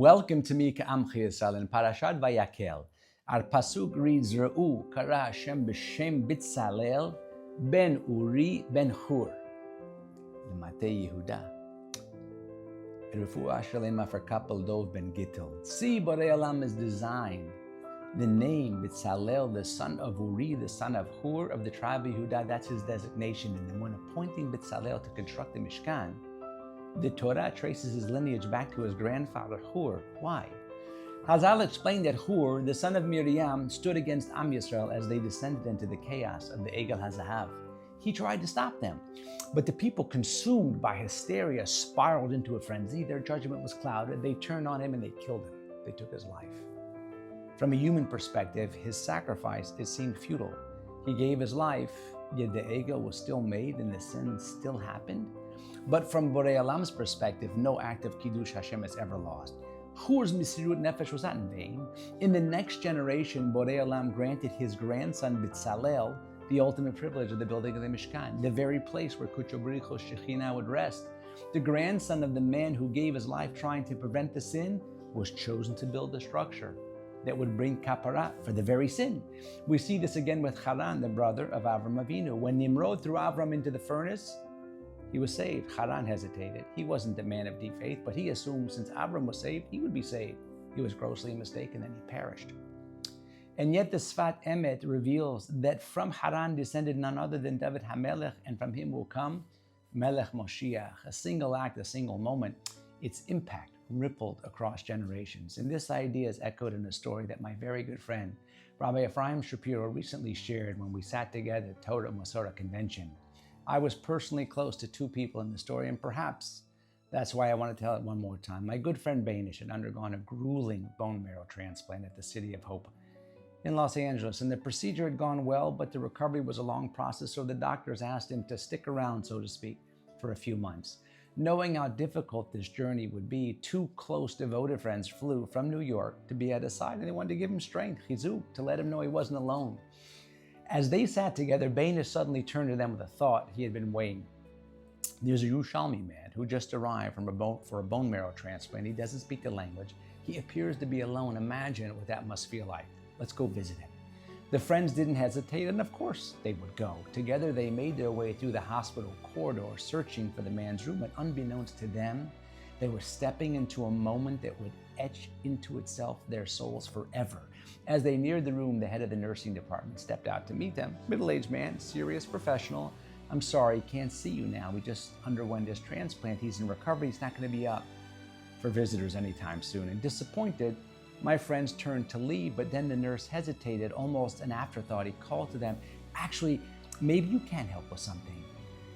Welcome to me Ka'amchi Yisrael in Parashat Vayakhel. Our pasuk reads, Re'u kara Hashem b'shem Bitzalel ben Uri ben Hur. L'matei Yehuda. Refuah Shalema for couple Dov ben Gittel. See, Borei Olam has designed the name Bitzalel, the son of Uri, the son of Hur of the tribe of Yehuda. That's his designation. And then when appointing Bitzalel to construct the Mishkan, the Torah traces his lineage back to his grandfather Hur. Why? Hazal explained that Hur, the son of Miriam, stood against Am Yisrael as they descended into the chaos of the Egel HaZahav. He tried to stop them, but the people, consumed by hysteria, spiraled into a frenzy. Their judgment was clouded. They turned on him and they killed him. They took his life. From a human perspective, his sacrifice, it seemed futile. He gave his life, yet the Egel was still made and the sin still happened. But from Borei Olam's perspective, no act of Kiddush Hashem is ever lost. Hur's Misirut Nefesh was not in vain. In the next generation, Borei Olam granted his grandson Bitzalel the ultimate privilege of the building of the Mishkan, the very place where Kucho B'richo Shekhinah would rest. The grandson of the man who gave his life trying to prevent the sin was chosen to build the structure that would bring kapara for the very sin. We see this again with Haran, the brother of Avram Avinu. When Nimrod threw Avram into the furnace, he was saved. Haran hesitated. He wasn't a man of deep faith, but he assumed since Avram was saved, he would be saved. He was grossly mistaken and he perished. And yet the Sfat Emet reveals that from Haran descended none other than David HaMelech, and from him will come Melech Moshiach. A single act, a single moment, its impact rippled across generations. And this idea is echoed in a story that my very good friend, Rabbi Ephraim Shapiro, recently shared when we sat together at Torah Masorah Convention. I was personally close to two people in the story, and perhaps that's why I want to tell it one more time. My good friend Banish had undergone a grueling bone marrow transplant at the City of Hope in Los Angeles, and the procedure had gone well, but the recovery was a long process, so the doctors asked him to stick around, so to speak, for a few months. Knowing how difficult this journey would be, two close, devoted friends flew from New York to be at his side, and they wanted to give him strength, chizuk, to let him know he wasn't alone. As they sat together, Banish suddenly turned to them with a thought he had been weighing. There's a Yerushalmi man who just arrived for a bone marrow transplant. He doesn't speak the language. He appears to be alone. Imagine what that must feel like. Let's go visit him. The friends didn't hesitate, and of course they would go. Together they made their way through the hospital corridor, searching for the man's room, and unbeknownst to them, they were stepping into a moment that would etch into itself their souls forever. As they neared the room, the head of the nursing department stepped out to meet them. Middle-aged man, serious professional. I'm sorry, can't see you now. We just underwent his transplant. He's in recovery. He's not going to be up for visitors anytime soon. And disappointed, my friends turned to leave, but then the nurse hesitated, almost an afterthought. He called to them, actually, maybe you can help with something.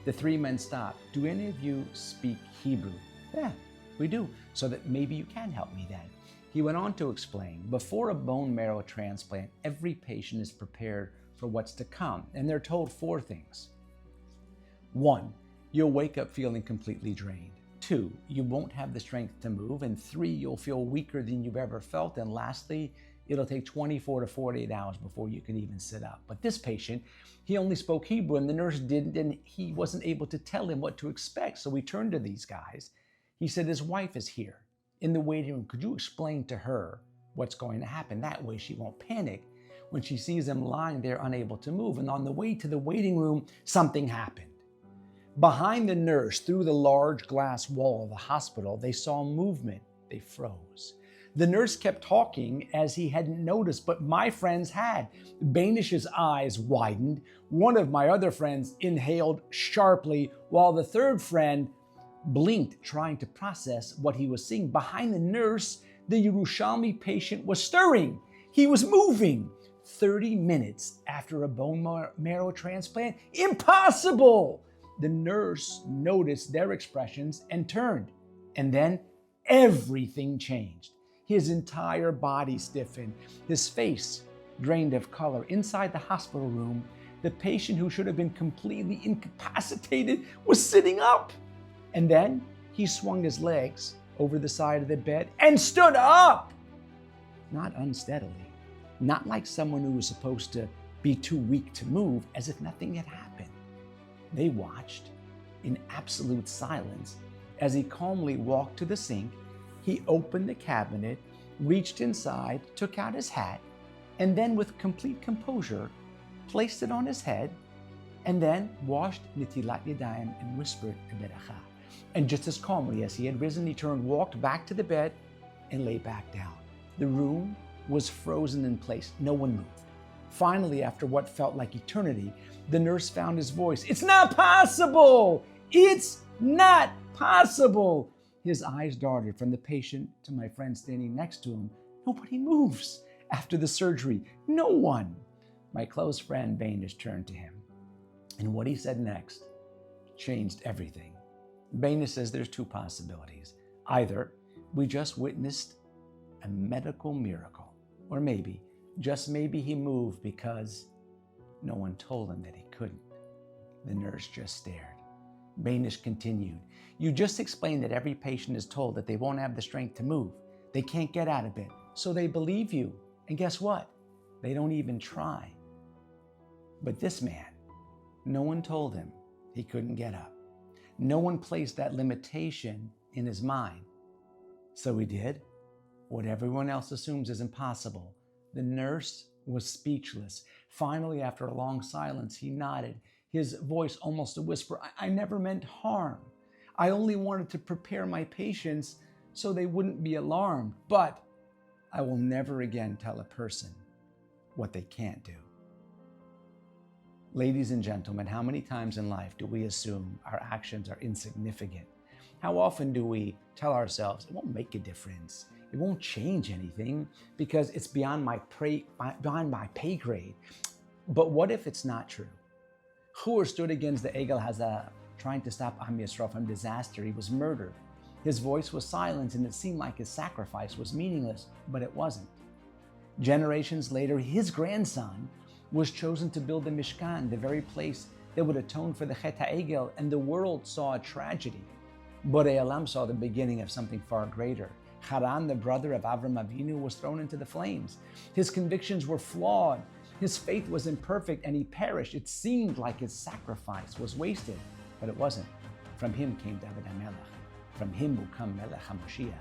The three men stopped. Do any of you speak Hebrew? Yeah, we do. So that maybe you can help me then. He went on to explain, before a bone marrow transplant, every patient is prepared for what's to come, and they're told four things. 1, you'll wake up feeling completely drained. 2, you won't have the strength to move. And 3, you'll feel weaker than you've ever felt. And lastly, it'll take 24 to 48 hours before you can even sit up. But this patient, he only spoke Hebrew, and the nurse didn't, and he wasn't able to tell him what to expect. So he turned to these guys. He said, his wife is here in the waiting room. Could you explain to her what's going to happen? That way she won't panic when she sees him lying there unable to move. And on the way to the waiting room, something happened. Behind the nurse, through the large glass wall of the hospital, they saw movement. They froze. The nurse kept talking as he hadn't noticed, but my friends had. Banish's eyes widened. One of my other friends inhaled sharply, while the third friend blinked, trying to process what he was seeing. Behind the nurse, the Yerushalmi patient was stirring. He was moving. 30 minutes after a bone marrow transplant? Impossible! The nurse noticed their expressions and turned. And then everything changed. His entire body stiffened. His face drained of color. Inside the hospital room, the patient who should have been completely incapacitated was sitting up. And then he swung his legs over the side of the bed and stood up. Not unsteadily, not like someone who was supposed to be too weak to move, as if nothing had happened. They watched in absolute silence as he calmly walked to the sink, He opened the cabinet, reached inside, took out his hat, and then with complete composure, placed it on his head, and then washed Nitilat Yadayim and whispered a beracha. And just as calmly as he had risen, he turned, walked back to the bed, and lay back down. The room was frozen in place. No one moved. Finally, after what felt like eternity, the nurse found his voice. "It's not possible! It's not possible!" His eyes darted from the patient to my friend standing next to him. Nobody moves. After the surgery, no one. My close friend Banish turned to him, and what he said next changed everything. Banish says there's two possibilities. Either we just witnessed a medical miracle, or maybe, just maybe, he moved because no one told him that he couldn't. The nurse just stared. Banish continued, "You just explained that every patient is told that they won't have the strength to move. They can't get out of bed, so they believe you. And guess what? They don't even try. But this man, no one told him he couldn't get up. No one placed that limitation in his mind. So he did what everyone else assumes is impossible." The nurse was speechless. Finally, after a long silence, he nodded, his voice almost a whisper. I never meant harm. I only wanted to prepare my patients so they wouldn't be alarmed. But I will never again tell a person what they can't do." Ladies and gentlemen, how many times in life do we assume our actions are insignificant? How often do we tell ourselves, it won't make a difference, it won't change anything because it's beyond my pay grade? But what if it's not true? Hur stood against the Egel Hazah, trying to stop Am Yisrael from disaster. He was murdered. His voice was silenced, and it seemed like his sacrifice was meaningless, but it wasn't. Generations later, his grandson was chosen to build the Mishkan, the very place that would atone for the Chet HaEgel, and the world saw a tragedy. Borei Olam saw the beginning of something far greater. Haran, the brother of Avram Avinu, was thrown into the flames. His convictions were flawed. His faith was imperfect, and he perished. It seemed like his sacrifice was wasted, but it wasn't. From him came David HaMelech. From him will come Melech HaMashiach.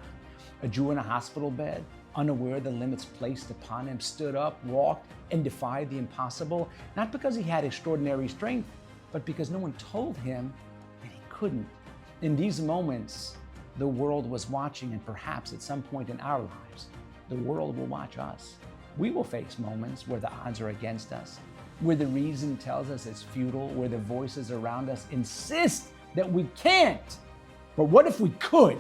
A Jew in a hospital bed, unaware of the limits placed upon him, stood up, walked, and defied the impossible, not because he had extraordinary strength, but because no one told him that he couldn't. In these moments, the world was watching, and perhaps at some point in our lives, the world will watch us. We will face moments where the odds are against us, where the reason tells us it's futile, where the voices around us insist that we can't. But what if we could?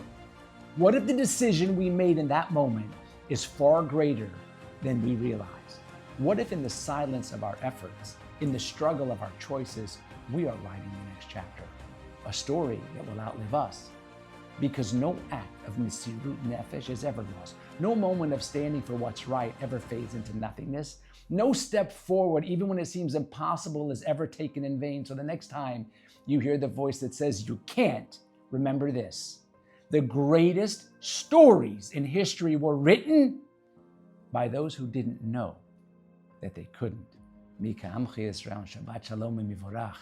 What if the decision we made in that moment is far greater than we realize? What if in the silence of our efforts, in the struggle of our choices, we are writing the next chapter, a story that will outlive us? Because no act of Mesirut Nefesh is ever lost. No moment of standing for what's right ever fades into nothingness. No step forward, even when it seems impossible, is ever taken in vain. So the next time you hear the voice that says you can't, remember this: the greatest stories in history were written by those who didn't know that they couldn't. Mika Amchi Yisrael, Shabbat Shalom and Mivorach.